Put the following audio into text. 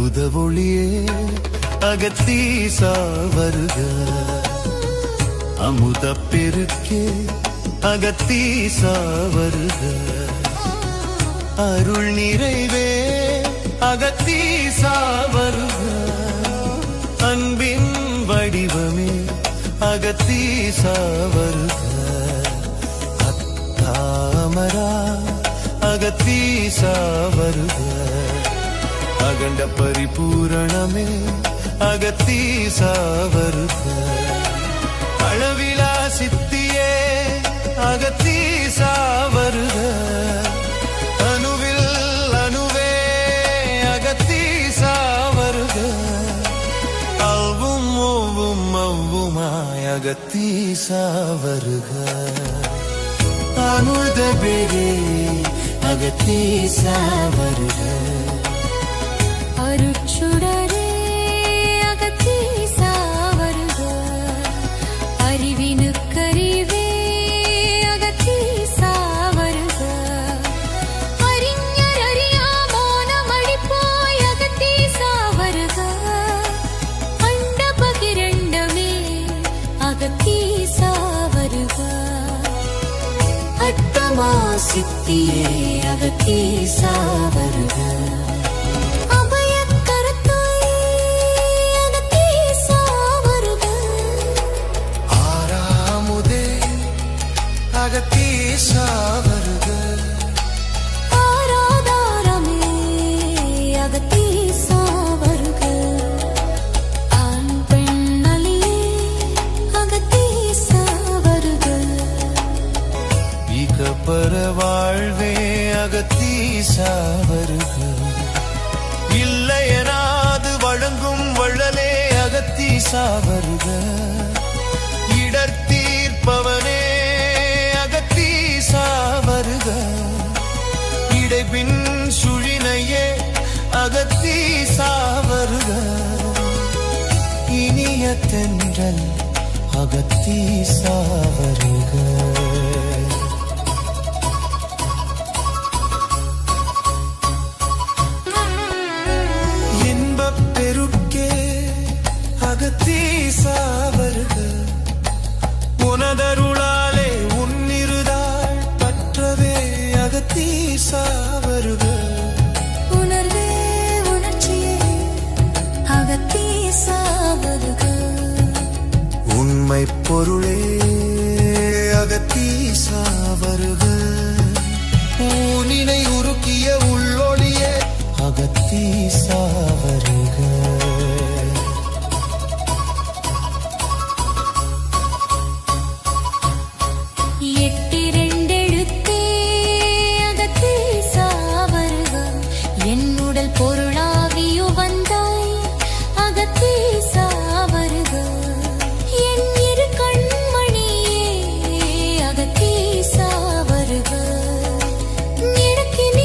அற்புத ஒளியே அகத்தீசா வருக, அமுத பெருக்கே அகத்தீசா வருக, அருள் நிறைவே அகத்தீசா வருக, அன்பின் வடிவமே அகத்தீசா வருக, அத்தாமரா அகத்தீசா வருக, அகண்ட பரிபூரணமே அகத்தீசா வருக, அளவிலா சித்தியே அகத்தீசா வருக, அணுவில் அணுவே அகத்தீசா வருக, அவ்வும் ஒவ்வும் அவ்வுமாய் அகத்தீசா வருக, அமுத பெருக்கே அகத்தீசா வருக, அருட்சுடரே அகத்தீசா வருக, அறிவினுக்கறிவே அகத்தீசா வருக, அறிஞர் அறியா மோனமடிப்பாய் அகத்தீசா வருக, அண்ட பகிரண்டமே அகத்தீசா வருக, அட்டமா சித்தியே அகத்தீசா வருக, அகத்தீசா வருக, ஆராதாரமே அகத்தீசா வருக, ஆண் பெண் அலியே அகத்தீசா வருக, இகப்பர வாழ்வே அகத்தீசா வருக, இல்லையனாது வழங்கும் வள்ளலே அகத்தீசா வருக, இடர் தீர்ப்பவனே அகத்தீசா வருக, இடைபின் சுழினையே அகத்தீசா வருக, இனிய தென்றல் அகத்தீசா வருக, இன்பப் பெருக்கே அகத்தீசா வருக, உனதருளாலே உன்னிருதாள் பற்றவே அகத்தீசா வருக, உணர்வே உணர்ச்சியே அகத்தீசா வருக, உண்மை பொருளே அகத்தீசா வருக, ஊனினை